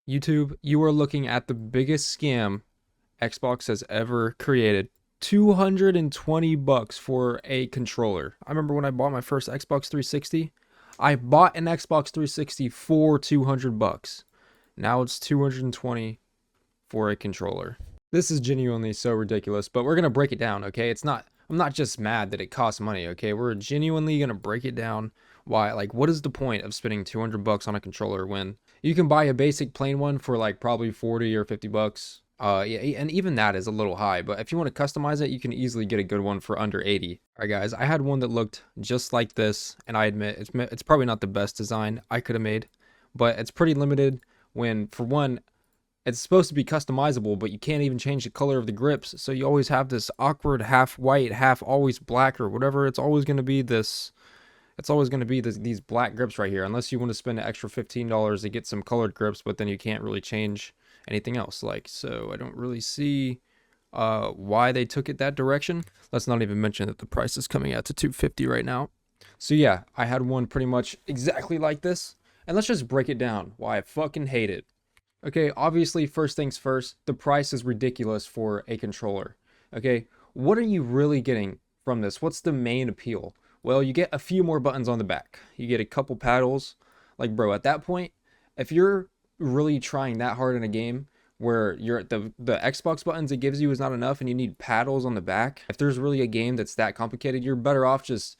YouTube, you are looking at the biggest scam Xbox has ever created. $220 for a controller. I remember when I bought my first Xbox 360, I bought an Xbox 360 for $200. Now it's 220 for a controller. This is genuinely so ridiculous, but we're going to break it down, okay? I'm not just mad that it costs money, okay? We're genuinely going to break it down. Why, like, what is the point of spending $200 on a controller when you can buy a basic plain one for like probably 40 or $50? Yeah, and even that is a little high, but if you want to customize it, you can easily get a good one for under 80. All right, guys, I had one that looked just like this, and I admit it's probably not the best design I could have made, but it's pretty limited when, for one, it's supposed to be customizable, but you can't even change the color of the grips. So you always have this awkward half white, half always black or whatever. It's always going to be this. It's always going to be these black grips right here, unless you want to spend an extra $15 to get some colored grips, but then you can't really change anything else. Like, so I don't really see why they took it that direction. Let's not even mention that the price is coming out to $250 right now. So yeah, I had one pretty much exactly like this, and let's just break it down why I fucking hate it. Okay, obviously, first things first, the price is ridiculous for a controller. Okay, what are you really getting from this? What's the main appeal? Well, you get a few more buttons on the back. You get a couple paddles. Like, bro, at that point, if you're really trying that hard in a game where you're the Xbox buttons it gives you is not enough and you need paddles on the back, if there's really a game that's that complicated, you're better off just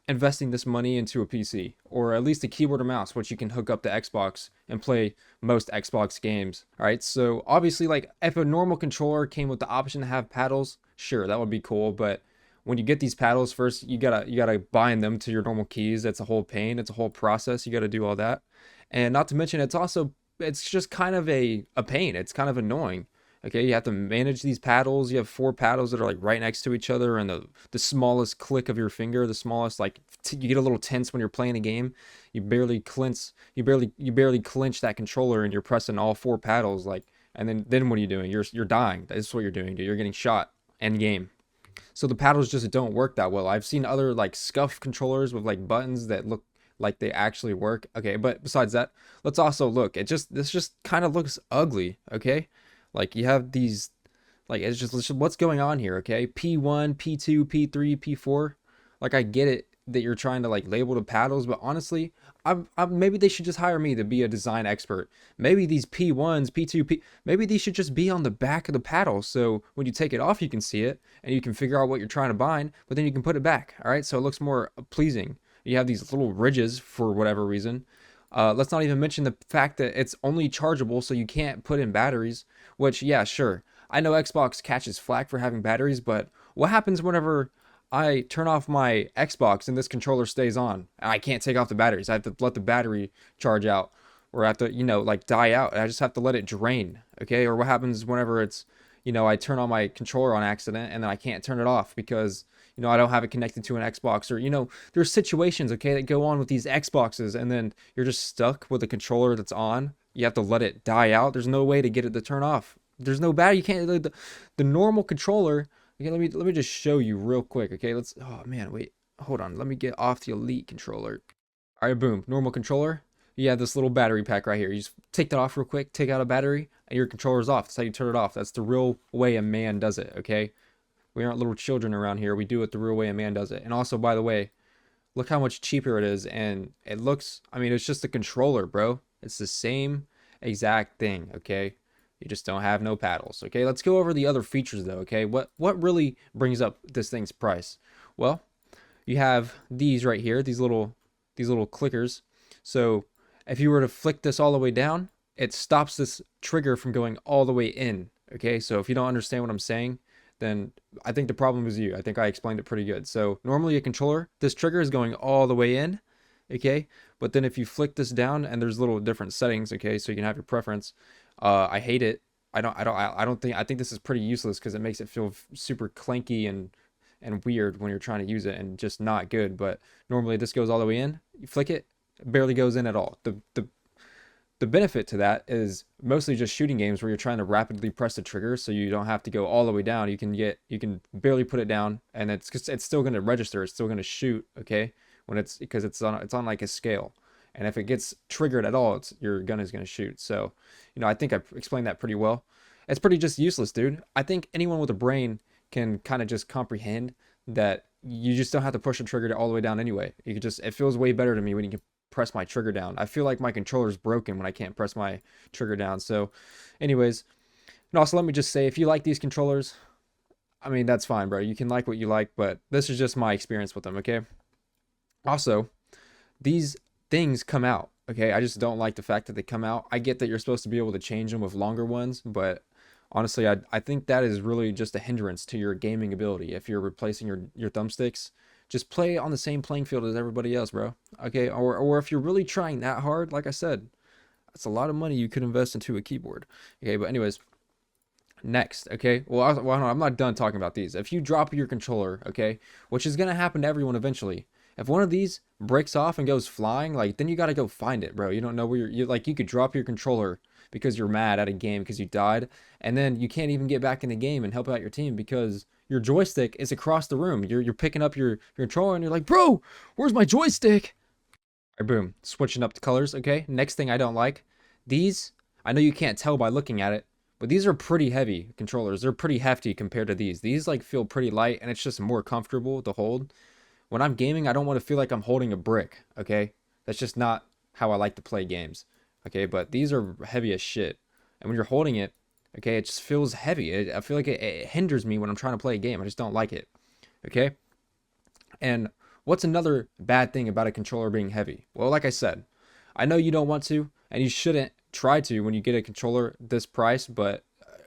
investing this money into a PC or at least a keyboard or mouse, which you can hook up to Xbox and play most Xbox games. All right, so obviously, like if a normal controller came with the option to have paddles, sure, that would be cool. But when you get these paddles, first you gotta bind them to your normal keys. That's a whole pain. It's a whole process. You gotta do all that, and not to mention it's just kind of a pain. It's kind of annoying. Okay, you have to manage these paddles. You have four paddles that are like right next to each other, and the smallest click of your finger, the smallest like you get a little tense when you're playing a game. You barely clinch that controller, and you're pressing all four paddles like, and then what are you doing? You're dying. That's what you're doing, dude. You're getting shot end game. So the paddles just don't work that well. I've seen other like scuff controllers with like buttons that look like they actually work. Okay, but besides that, let's also look. This just kind of looks ugly. Okay, like you have these, like it's just what's going on here. Okay, P1, P2, P3, P4. Like I get it that you're trying to like label the paddles, but honestly, maybe they should just hire me to be a design expert. Maybe these P1s, P2, maybe these should just be on the back of the paddle, so when you take it off, you can see it and you can figure out what you're trying to bind, but then you can put it back. All right, so it looks more pleasing. You have these little ridges for whatever reason. Let's not even mention the fact that it's only chargeable, so you can't put in batteries. Which, yeah, sure. I know Xbox catches flack for having batteries, but what happens whenever I turn off my Xbox and this controller stays on? And I can't take off the batteries. I have to let the battery charge out, or I have to, like die out. I just have to let it drain. Okay? Or what happens whenever I turn on my controller on accident and then I can't turn it off because I don't have it connected to an Xbox, or there's situations, okay, that go on with these Xboxes, and then you're just stuck with a controller that's on. You have to let it die out. There's no way to get it to turn off. There's no battery. You can't the normal controller. Okay, let me just show you real quick. Okay, let's. Oh man, wait, hold on. Let me get off the Elite controller. All right, boom, normal controller. You have this little battery pack right here. You just take that off real quick, take out a battery, and your controller's off. That's how you turn it off. That's the real way a man does it, okay? We aren't little children around here. We do it the real way a man does it. And also, by the way, look how much cheaper it is. And it looks, I mean, it's just a controller, bro. It's the same exact thing, okay? You just don't have no paddles, okay? Let's go over the other features, though, okay? What really brings up this thing's price? Well, you have these right here, these little clickers. So if you were to flick this all the way down, it stops this trigger from going all the way in, okay? So if you don't understand what I'm saying, then I think the problem is you. I think I explained it pretty good. So normally a controller, this trigger is going all the way in, okay? But then if you flick this down, and there's little different settings, okay, so you can have your preference. I hate it. I think this is pretty useless because it makes it feel super clanky and weird when you're trying to use it, and just not good. But normally this goes all the way in. You flick it, it barely goes in at all. The benefit to that is mostly just shooting games where you're trying to rapidly press the trigger, so you don't have to go all the way down. You can barely put it down, and it's still going to register. It's still going to shoot, okay, when it's because it's on like a scale. And if it gets triggered at all, your gun is going to shoot. So, I think I explained that pretty well. It's pretty just useless, dude. I think anyone with a brain can kind of just comprehend that you just don't have to push the trigger all the way down anyway. You could just, it feels way better to me when you can press my trigger down. I feel like my controller is broken when I can't press my trigger down. So, anyways, and also let me just say, if you like these controllers, I mean, that's fine, bro. You can like what you like, but this is just my experience with them, okay? Also, these things come out, okay? I just don't like the fact that they come out. I get that you're supposed to be able to change them with longer ones, but honestly, I think that is really just a hindrance to your gaming ability. If you're replacing your thumbsticks, just play on the same playing field as everybody else, bro. Okay? Or if you're really trying that hard, like I said, that's a lot of money you could invest into a keyboard. Okay, but anyways, next, okay? Well, I'm not done talking about these. If you drop your controller, okay, which is gonna happen to everyone eventually. If one of these breaks off and goes flying, like, then you gotta go find it, bro. You don't know where you like, you could drop your controller because you're mad at a game because you died, and then you can't even get back in the game and help out your team because your joystick is across the room. You're picking up your controller and you're like, bro, where's my joystick? All right, boom, switching up the colors. Okay, next thing I don't like, these, I know you can't tell by looking at it, but these are pretty heavy controllers. They're pretty hefty compared to these like feel pretty light and it's just more comfortable to hold. When I'm gaming, I don't want to feel like I'm holding a brick. Okay, that's just not how I like to play games. Okay, but these are heavy as shit, and when you're holding it, okay, it just feels heavy. I feel like it hinders me when I'm trying to play a game. I just don't like it. Okay, and what's another bad thing about a controller being heavy? Well, like I said, I know you don't want to, and you shouldn't try to when you get a controller this price, but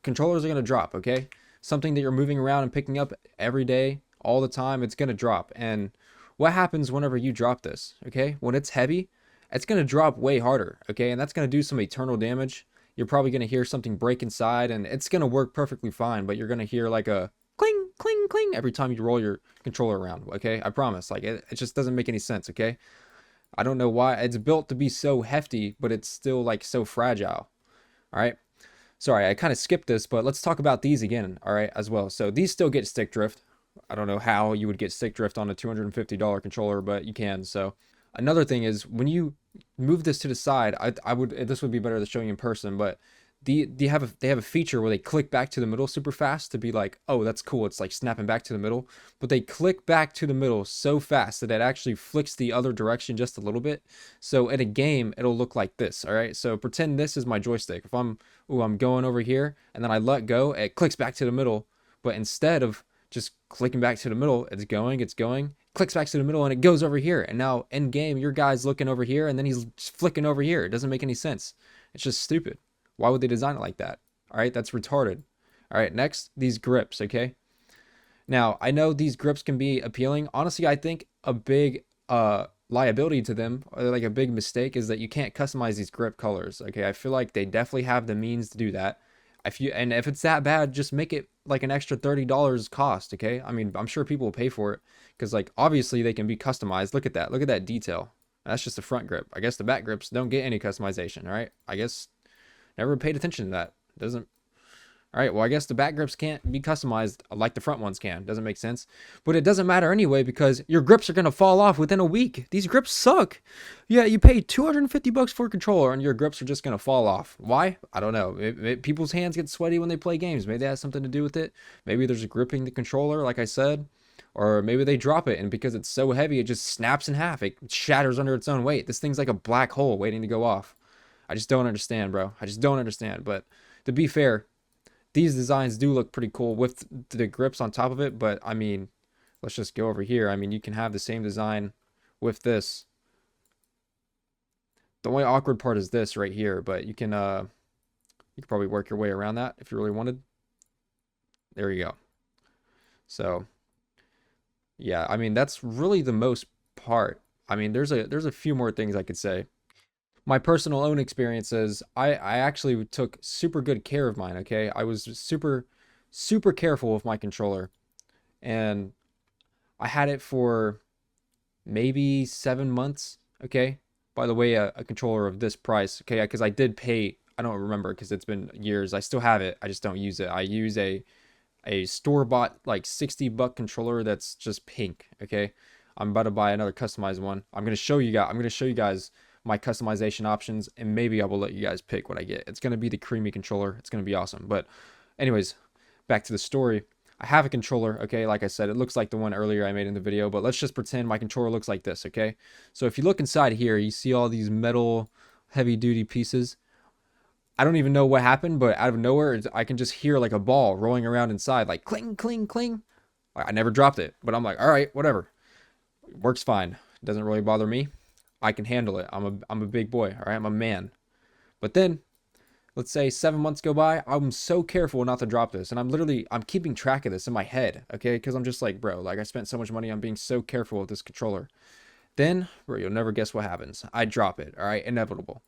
controllers are going to drop, okay? Something that you're moving around and picking up every day, all the time, it's going to drop. And what happens whenever you drop this, okay? When it's heavy, it's going to drop way harder, okay? And that's going to do some eternal damage. You're probably going to hear something break inside, and it's going to work perfectly fine, but you're going to hear like a cling, cling, cling every time you roll your controller around, okay? I promise. Like, it just doesn't make any sense, okay? I don't know why. It's built to be so hefty, but it's still like so fragile, all right? Sorry, I kind of skipped this, but let's talk about these again, all right, as well. So these still get stick drift. I don't know how you would get stick drift on a $250 controller, but you can. So another thing is when you move this to the side, I would, this would be better to show you in person, but they have a feature where they click back to the middle super fast to be like, oh, that's cool. It's like snapping back to the middle, but they click back to the middle so fast that it actually flicks the other direction just a little bit. So in a game, it'll look like this. All right. So pretend this is my joystick. If I'm going over here and then I let go, it clicks back to the middle. But instead of just clicking back to the middle, it's going, clicks back to the middle and it goes over here. And now in game, your guy's looking over here and then he's just flicking over here. It doesn't make any sense. It's just stupid. Why would they design it like that? All right, that's retarded. All right, next, these grips, okay? Now, I know these grips can be appealing. Honestly, I think a big liability to them, or like a big mistake, is that you can't customize these grip colors, okay? I feel like they definitely have the means to do that. If it's that bad, just make it like an extra $30 cost, okay? I mean, I'm sure people will pay for it because like obviously they can be customized. Look at that. Look at that detail. That's just the front grip. I guess the back grips don't get any customization, all right? I guess never paid attention to that. Doesn't. All right, well, I guess the back grips can't be customized like the front ones can. Doesn't make sense. But it doesn't matter anyway because your grips are going to fall off within a week. These grips suck. Yeah, you paid $250 for a controller and your grips are just going to fall off. Why? I don't know. People's hands get sweaty when they play games. Maybe that has something to do with it. Maybe there's a gripping the controller, like I said. Or maybe they drop it and because it's so heavy, it just snaps in half. It shatters under its own weight. This thing's like a black hole waiting to go off. I just don't understand, bro. I just don't understand. But to be fair, these designs do look pretty cool with the grips on top of it. But I mean, let's just go over here. I mean, you can have the same design with this. The only awkward part is this right here, but you can probably work your way around that if you really wanted. There you go. So yeah, I mean, that's really the most part. I mean, there's a few more things I could say. My personal own experiences, I actually took super good care of mine, okay? I was super careful with my controller and I had it for maybe 7 months, okay? By the way, a controller of this price, okay? Because I did pay, I don't remember because it's been years. I still have it. I just don't use it. I use a store-bought like $60 controller that's just pink, okay? I'm about to buy another customized one. I'm going to show you guys my customization options, and maybe I will let you guys pick what I get. It's going to be the creamy controller. It's going to be awesome. But anyways, back to the story. I have a controller, okay? Like I said, it looks like the one earlier I made in the video, but let's just pretend my controller looks like this, okay? So if you look inside here, you see all these metal heavy duty pieces. I don't even know what happened, but out of nowhere, I can just hear like a ball rolling around inside, like cling, cling, cling. I never dropped it, but I'm like, all right, whatever. It works fine. It doesn't really bother me. I can handle it. I'm a big boy, all right? I'm a man. But then, let's say 7 months go by, I'm so careful not to drop this, and I'm keeping track of this in my head, okay? Because I'm just like, bro, like I spent so much money on being so careful with this controller. Then, bro, you'll never guess what happens. I drop it, all right? Inevitable.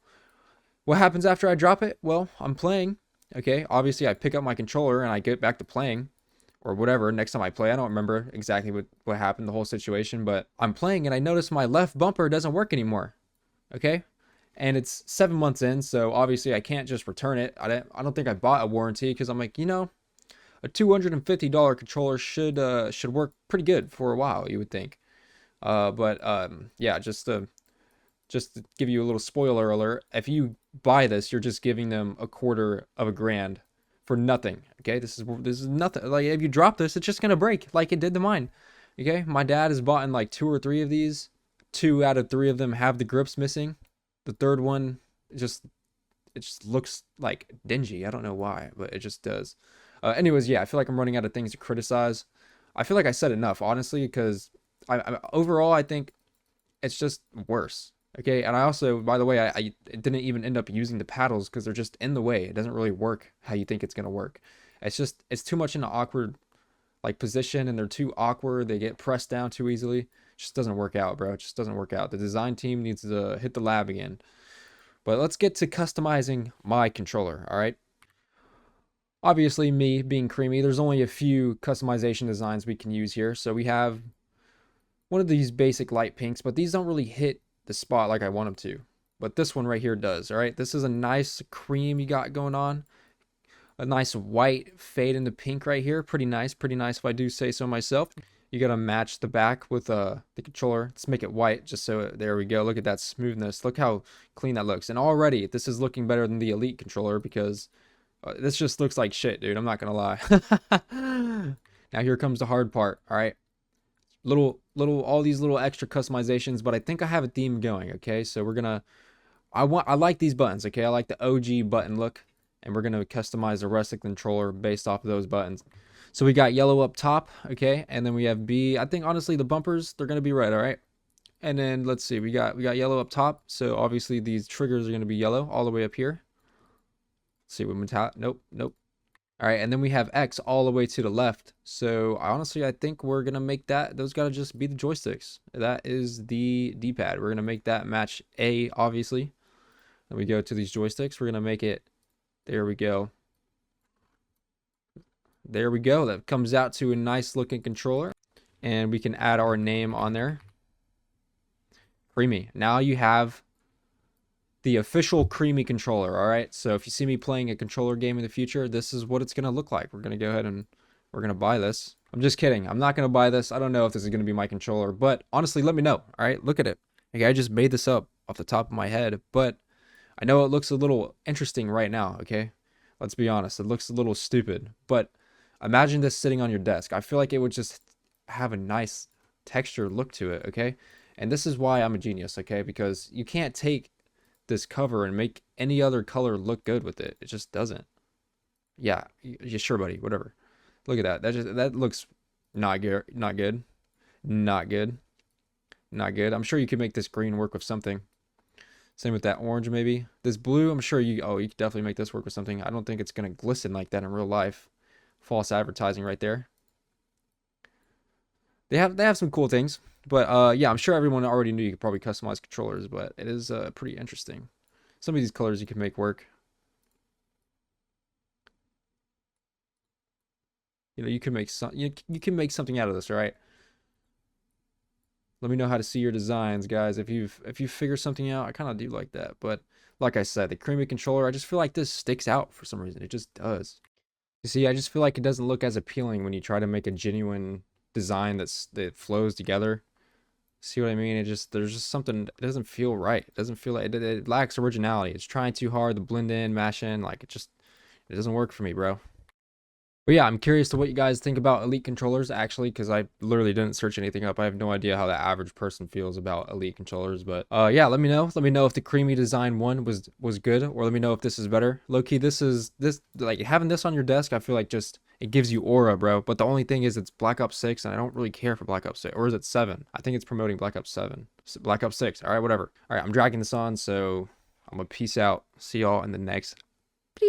What happens after I drop it? Well, I'm playing, okay? Obviously, I pick up my controller and I get back to playing, or whatever, next time I play. I don't remember exactly what happened, the whole situation, but I'm playing and I notice my left bumper doesn't work anymore, okay? And it's 7 months in, so obviously I can't just return it. I don't think I bought a warranty because I'm like, you know, a $250 controller should work pretty good for a while, you would think. Yeah, just to give you a little spoiler alert, if you buy this, you're just giving them $250,000 for nothing. Okay, this is nothing. Like if you drop this, it's just gonna break like it did to mine. Okay, my dad has bought in like 2 or 3 of these. 2 out of 3 of them have the grips missing. The third one it just looks like dingy. I don't know why, but it just does. Anyways, yeah, I feel like I'm running out of things to criticize. I feel like I said enough, honestly, because overall I think it's just worse. Okay, and I also, by the way, I didn't even end up using the paddles because they're just in the way. It doesn't really work how you think it's gonna work. It's too much in an awkward like position, and they're too awkward. They get pressed down too easily. It just doesn't work out, bro. It just doesn't work out. The design team needs to hit the lab again. But let's get to customizing my controller. All right. Obviously, me being creamy, there's only a few customization designs we can use here. So we have one of these basic light pinks, but these don't really hit the spot like I want them to. But this one right here does, all right? This is a nice cream you got going on. A nice white fade into pink right here. Pretty nice if I do say so myself. You gotta match the back with the controller. Let's make it white just so, there we go. Look at that smoothness. Look how clean that looks. And already, this is looking better than the Elite controller because this just looks like shit, dude. I'm not gonna lie. Now here comes the hard part, all right? All these little extra customizations, but I think I have a theme going, okay? So we're gonna, I like these buttons, okay? I like the OG button look, and we're gonna customize the rest of the controller based off of those buttons. So we got yellow up top, okay? And then we have B. I think honestly the bumpers, they're gonna be red, all right? And then let's see, we got yellow up top, so obviously these triggers are gonna be yellow all the way up here. Let's see what metallic, nope. All right, and then we have X all the way to the left. So honestly, I think we're gonna make those gotta just be the joysticks. That is the D-pad. We're gonna make that match A, obviously. Then we go to these joysticks. We're gonna make it, there we go. There we go. That comes out to a nice looking controller. And we can add our name on there. Creamy. Now you have the official creamy controller. All right, so if you see me playing a controller game in the future, this is what it's gonna look like. We're gonna go ahead and we're gonna buy this. I'm just kidding. I'm not gonna buy this. I don't know if this is gonna be my controller, but honestly, let me know. All right, look at it. Okay, I just made this up off the top of my head, but I know it looks a little interesting right now. Okay, let's be honest. It looks a little stupid, but imagine this sitting on your desk. I feel like it would just have a nice texture look to it. Okay, and this is why I'm a genius. Okay, because you can't take this cover and make any other color look good with it. It just doesn't. Yeah, sure, buddy. Whatever. Look at that. That looks not good. Not good. Not good. Not good. I'm sure you could make this green work with something. Same with that orange, maybe. This blue, I'm sure you could definitely make this work with something. I don't think it's gonna glisten like that in real life. False advertising right there. They have some cool things. But yeah, I'm sure everyone already knew you could probably customize controllers, but it is pretty interesting. Some of these colors you can make work. You know, you can make can make something out of this, all right? Let me know how to see your designs, guys. If you figure something out, I kind of do like that. But like I said, the creamy controller, I just feel like this sticks out for some reason. It just does. You see, I just feel like it doesn't look as appealing when you try to make a genuine design that flows together. See what I mean? There's just something, it doesn't feel right. It doesn't feel like it lacks originality. It's trying too hard to blend in, mash in, like it doesn't work for me, bro. But yeah, I'm curious to what you guys think about Elite controllers actually, because I literally didn't search anything up. I have no idea how the average person feels about Elite controllers. But yeah, let me know. Let me know if the creamy design one was good, or let me know if this is better. Low key, this like having this on your desk, I feel like just it gives you aura, bro. But the only thing is it's Black Ops 6, and I don't really care for Black Ops 6. Or is it 7? I think it's promoting Black Ops 7. Black Ops 6. All right, whatever. All right, I'm dragging this on, so I'm gonna peace out. See y'all in the next